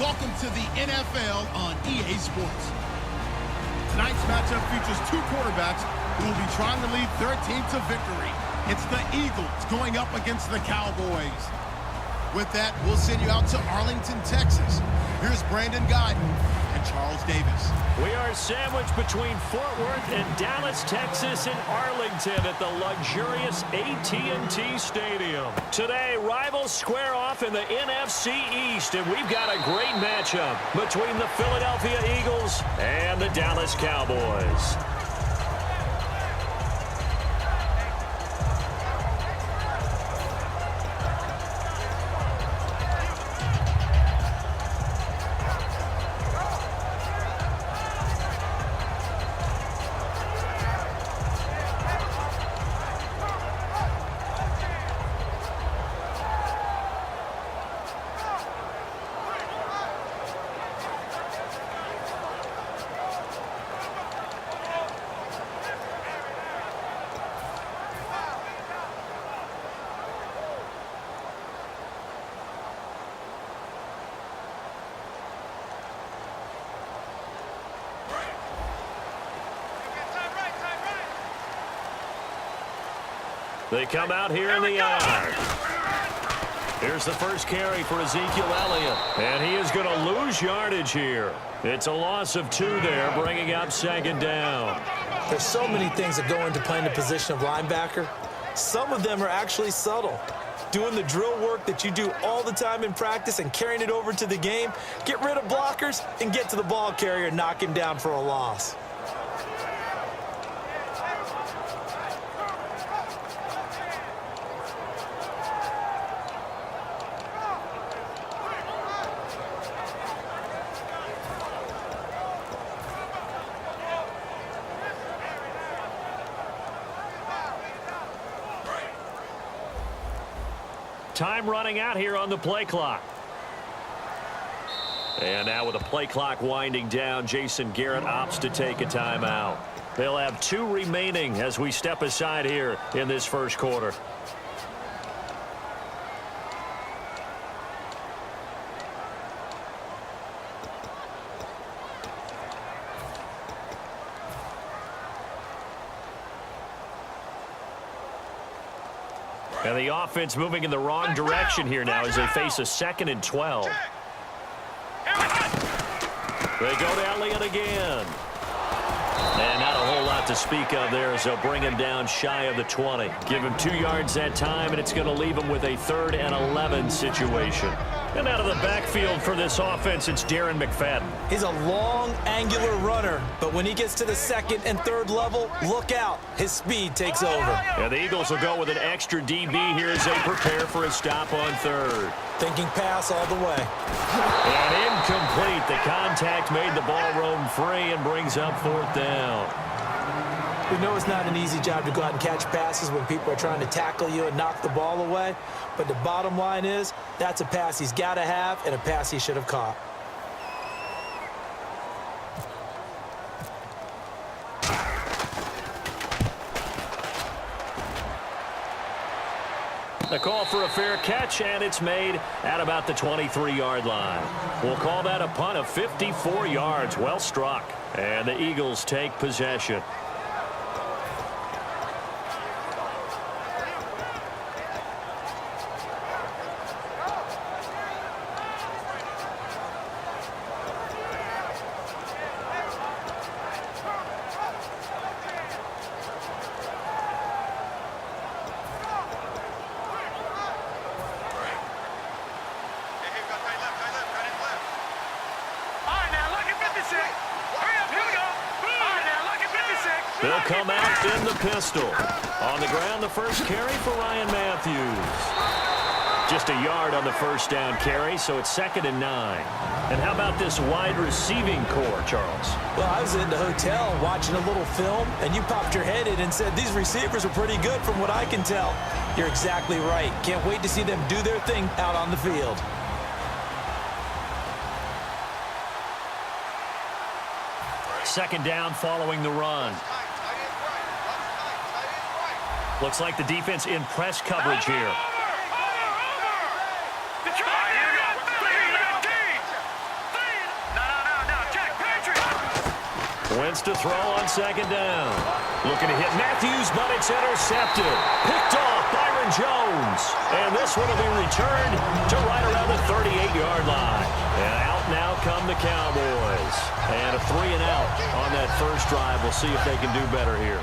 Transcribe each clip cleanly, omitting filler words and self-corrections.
Welcome to the NFL on EA Sports. Tonight's matchup features two quarterbacks who will be trying to lead their team to victory. It's the Eagles going up against the Cowboys. With that, we'll send you out to Arlington, Texas. Here's Brandon Guyton and Charles Davis. We are sandwiched between Fort Worth and Dallas, Texas, and Arlington at the luxurious AT&T Stadium. Today, rivals square off in the NFC East, and we've got a great matchup between the Philadelphia Eagles and the Dallas Cowboys. They come out here in the eye. Here's the first carry for Ezekiel Elliott. And he is going to lose yardage here. It's a loss of 2 there, bringing up second down. There's so many things that go into playing the position of linebacker. Some of them are actually subtle. Doing the drill work that you do all the time in practice and carrying it over to the game. Get rid of blockers and get to the ball carrier and knock him down for a loss. Time running out here on the play clock. And now with the play clock winding down, Jason Garrett opts to take a timeout. They'll have 2 remaining as we step aside here in this first quarter. And the offense moving in the wrong direction here now as they face a 2nd and 12. They go to Elliott again. And not a whole lot to speak of there as they'll bring him down shy of the 20. Give him 2 yards that time, and it's going to leave him with a 3rd and 11 situation. And out of the backfield for this offense, it's Darren McFadden. He's a long, angular runner, but when he gets to the 2nd and 3rd level, look out. His speed takes over. And the Eagles will go with an extra DB here as they prepare for a stop on 3rd. Thinking pass all the way. And incomplete. The contact made the ball roam free and brings up 4th down. We know it's not an easy job to go out and catch passes when people are trying to tackle you and knock the ball away. But the bottom line is, that's a pass he's got to have and a pass he should have caught. The call for a fair catch, and it's made at about the 23-yard line. We'll call that a punt of 54 yards. Well struck. And the Eagles take possession. They'll come out in the pistol. On the ground, the first carry for Ryan Matthews. Just a yard on the first down carry, so it's 2nd and 9. And how about this wide receiving core, Charles? Well, I was in the hotel watching a little film, and you popped your head in and said these receivers are pretty good from what I can tell. You're exactly right. Can't wait to see them do their thing out on the field. Second down following the run. Looks like the defense in press coverage here. Wentz to throw on second down. Looking to hit Matthews, but it's intercepted. Picked off Byron Jones. And this one will be returned to right around the 38-yard line. And out now come the Cowboys. And a 3-and-out on that first drive. We'll see if they can do better here.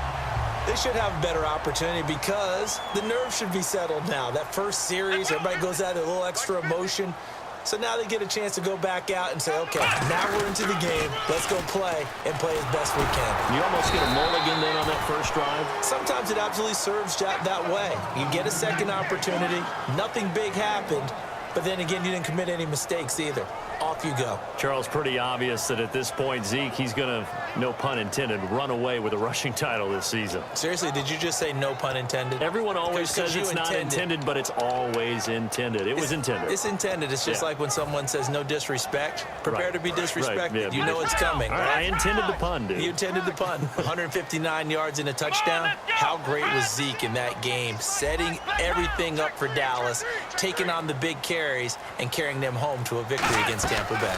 They should have a better opportunity because the nerves should be settled now. That first series, everybody goes out with a little extra emotion. So now they get a chance to go back out and say, okay, now we're into the game. Let's go play and play as best we can. You almost get a mulligan then on that first drive? Sometimes it absolutely serves that way. You get a second opportunity. Nothing big happened. But then again, you didn't commit any mistakes either. Off you go. Charles, pretty obvious that at this point, Zeke, he's going to, no pun intended, run away with a rushing title this season. Seriously, did you just say no pun intended? Everyone always says it's not intended, but it's always intended. It was intended. It's intended. It's just like when someone says no disrespect. Prepare to be disrespected. Right. Yeah. You know it's coming. All right, I intended the pun, dude. You intended the pun. 159 yards and a touchdown. How great was Zeke in that game? Setting everything up for Dallas, taking on the big carries, and carrying them home to a victory against Tampa Bay.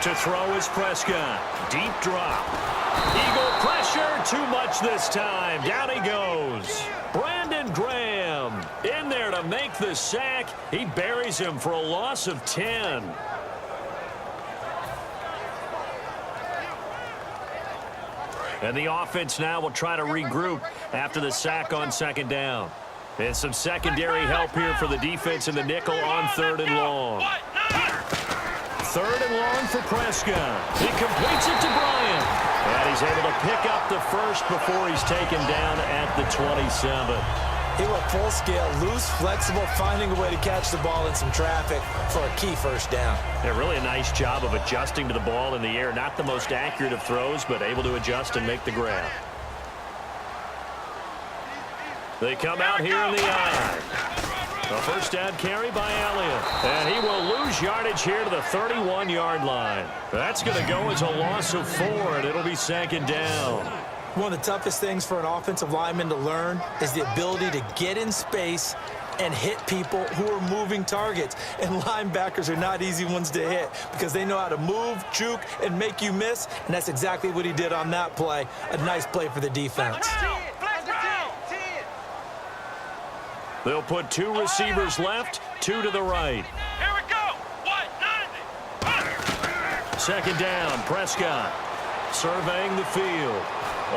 To throw is Prescott. Deep drop. Eagle pressure. Too much this time. Down he goes. Brandon Graham in there to make the sack. He buries him for a loss of 10. And the offense now will try to regroup after the sack on second down. And some secondary help here for the defense in the nickel on 3rd and long. 3rd and long for Prescott. He completes it to Bryant. And he's able to pick up the first before he's taken down at the 27. He went full scale, loose, flexible, finding a way to catch the ball in some traffic for a key first down. Yeah, really a nice job of adjusting to the ball in the air. Not the most accurate of throws, but able to adjust and make the grab. They come out here in the eye. A first down carry by Elliott. And he will lose yardage here to the 31-yard line. That's going to go as a loss of 4, and it'll be 2nd down. One of the toughest things for an offensive lineman to learn is the ability to get in space and hit people who are moving targets. And linebackers are not easy ones to hit because they know how to move, juke, and make you miss. And that's exactly what he did on that play. A nice play for the defense. They'll put 2 receivers left, 2 to the right. Here we go. 190. 2nd down, Prescott surveying the field.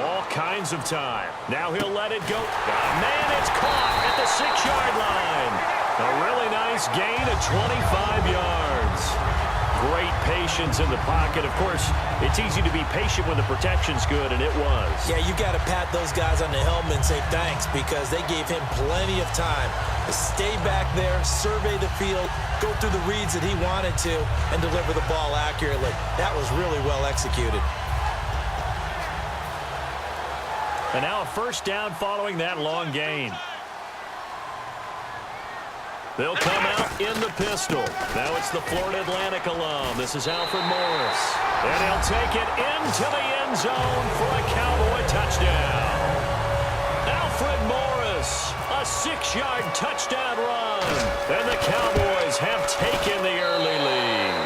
All kinds of time. Now he'll let it go. Man, it's caught at the 6-yard line. A really nice gain of 25 yards. Great patience in the pocket. Of course, it's easy to be patient when the protection's good, and it was. Yeah, you got to pat those guys on the helmet and say thanks because they gave him plenty of time to stay back there, survey the field, go through the reads that he wanted to, and deliver the ball accurately. That was really well executed. And now a first down following that long gain. They'll come out in the pistol. Now it's the Florida Atlantic alum. This is Alfred Morris. And he'll take it into the end zone for a Cowboy touchdown. Alfred Morris, a 6-yard touchdown run. And the Cowboys have taken the early lead.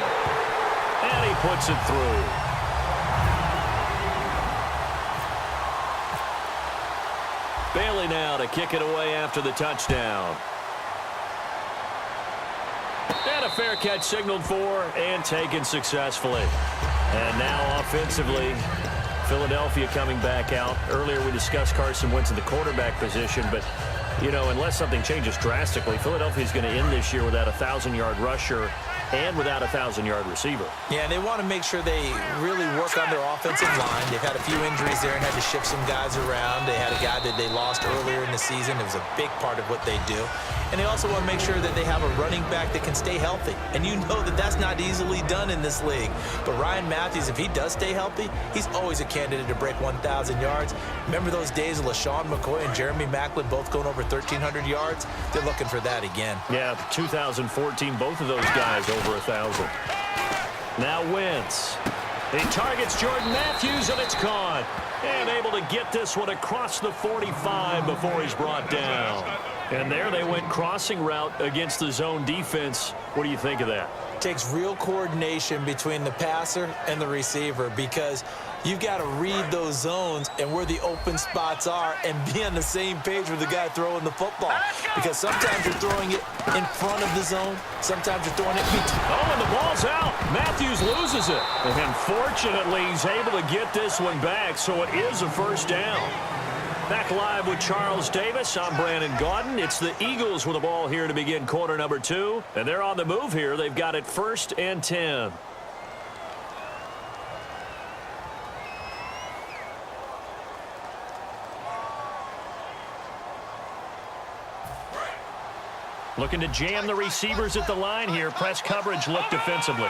And he puts it through. Bailey now to kick it away after the touchdown. And a fair catch signaled for and taken successfully. And now offensively, Philadelphia coming back out. Earlier we discussed Carson Wentz in the quarterback position, but, you know, unless something changes drastically, Philadelphia is going to end this year without a 1,000-yard rusher and without a 1,000-yard receiver. Yeah, they want to make sure they really work on their offensive line. They've had a few injuries there and had to shift some guys around. They had a guy that they lost earlier in the season. It was a big part of what they do. And they also want to make sure that they have a running back that can stay healthy. And you know that that's not easily done in this league. But Ryan Matthews, if he does stay healthy, he's always a candidate to break 1,000 yards. Remember those days of LaShawn McCoy and Jeremy Maclin both going over 1,300 yards? They're looking for that again. Yeah, 2014, both of those guys over 1,000. Now Wentz. He targets Jordan Matthews, and it's caught. And able to get this one across the 45 before he's brought down. And there they went crossing route against the zone defense. What do you think of that? Takes real coordination between the passer and the receiver because you've got to read those zones and where the open spots are and be on the same page with the guy throwing the football. Because sometimes you're throwing it in front of the zone, sometimes you're throwing it between. Oh, and the ball's out. Matthews loses it. And fortunately, he's able to get this one back, so it is a first down. Back live with Charles Davis. I'm Brandon Gaudin. It's the Eagles with the ball here to begin quarter number 2. And they're on the move here. They've got it 1st and 10. Looking to jam the receivers at the line here. Press coverage look defensively.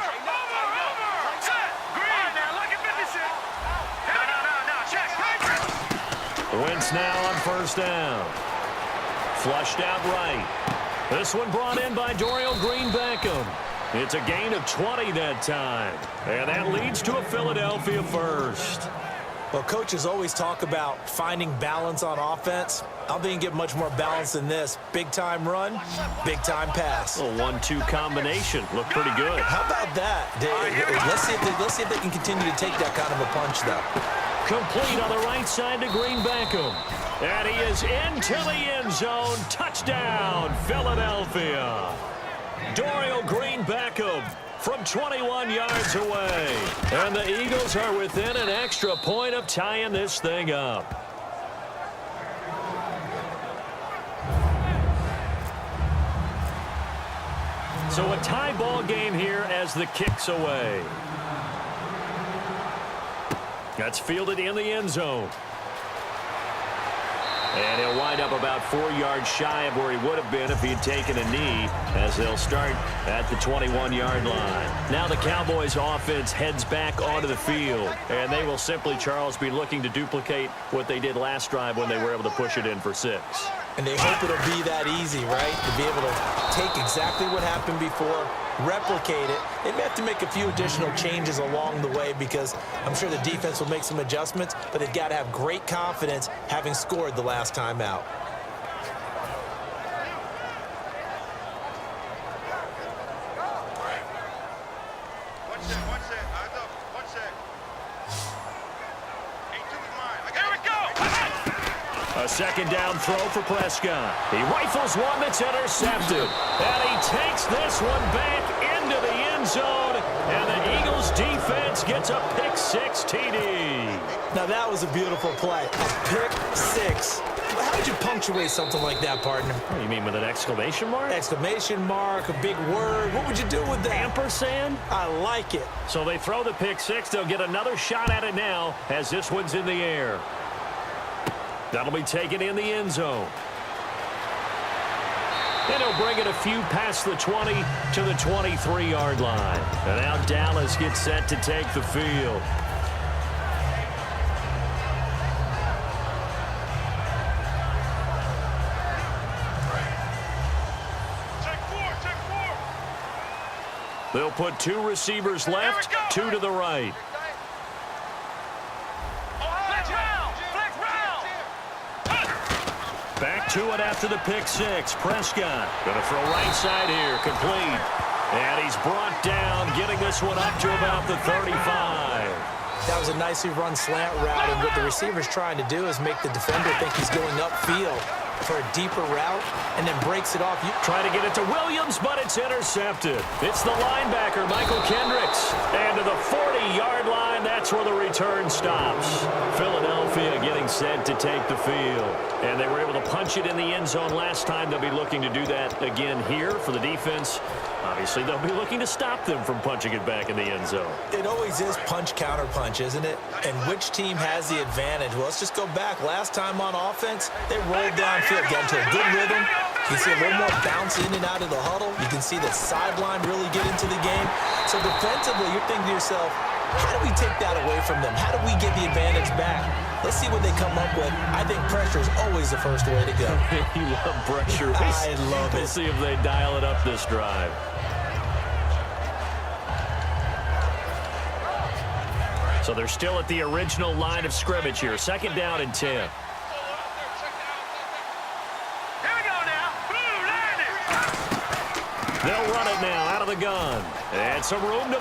Wentz now on 1st down. Flushed out right. This one brought in by Dorial Green-Beckham. It's a gain of 20 that time. And that leads to a Philadelphia first. Well, coaches always talk about finding balance on offense. I don't think you can get much more balance than this. Big-time run, big-time pass. A 1-2 combination. Looked pretty good. How about that? Let's see if they can continue to take that kind of a punch, though. Complete on the right side to Green-Beckham. And he is into the end zone. Touchdown, Philadelphia. Dorial Green-Beckham from 21 yards away. And the Eagles are within an extra point of tying this thing up. So a tie ball game here as the kick's away. That's fielded in the end zone. And he'll wind up about 4 yards shy of where he would have been if he had taken a knee, as they'll start at the 21-yard line. Now the Cowboys offense heads back onto the field, and they will simply, Charles, be looking to duplicate what they did last drive when they were able to push it in for 6. And they hope it'll be that easy, right? To be able to take exactly what happened before, replicate it. They may have to make a few additional changes along the way because I'm sure the defense will make some adjustments, but they've got to have great confidence having scored the last time out. A second down throw for Prescott. He rifles one that's intercepted. And he takes this one back into the end zone. And the Eagles defense gets a pick-6 TD. Now that was a beautiful play. A pick-6. How would you punctuate something like that, partner? Oh, you mean with an exclamation mark? Exclamation mark, a big word. What would you do with that? Ampersand? I like it. So they throw the pick-6. They'll get another shot at it now as this one's in the air. That'll be taken in the end zone. And he'll bring it a few past the 20 to the 23-yard line. And now Dallas gets set to take the field. They'll put 2 receivers left, 2 to the right. Back to it after the pick-6. Prescott going to throw right side here, complete. And he's brought down, getting this one up to about the 35. That was a nicely run slant route, and what the receiver's trying to do is make the defender think he's going upfield for a deeper route, and then breaks it off. Try to get it to Williams, but it's intercepted. It's the linebacker, Michael Kendricks. And to the 40-yard line, that's where the return stops. Philadelphia getting set to take the field. And they were able to punch it in the end zone last time. They'll be looking to do that again here for the defense. Obviously, they'll be looking to stop them from punching it back in the end zone. It always is punch-counter-punch, isn't it? And which team has the advantage? Well, let's just go back. Last time on offense, they rolled downfield, got into a good rhythm. You can see a little more bounce in and out of the huddle. You can see the sideline really get into the game. So defensively, you're thinking to yourself, how do we take that away from them? How do we get the advantage back? Let's see what they come up with. I think pressure is always the first way to go. You love pressure. I love it. We'll see if they dial it up this drive. So they're still at the original line of scrimmage here. 2nd down and 10. Here we go now. gun. And some room to